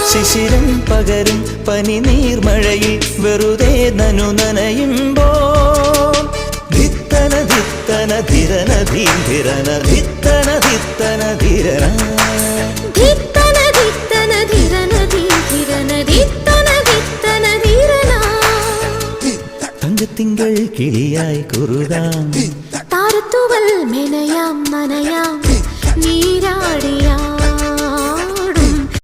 ശിശിരം പകരും പനി നീർമഴയിൽ വെറുതെ നനയുമ്പോൾ ധിത്തന ധിത്തന ധിരന ധീരന ധിത്തന ധിത്തന ധിരന ധിത്തന ധിത്തന ധിരന ധീരന ധിത്തന ധിത്തന ധിരന തങ്കത്തിങ്കൾ കിളിയായി കുറുകാം താരത്തുവൽ മെനയാം നനയാം നീരാടിയാം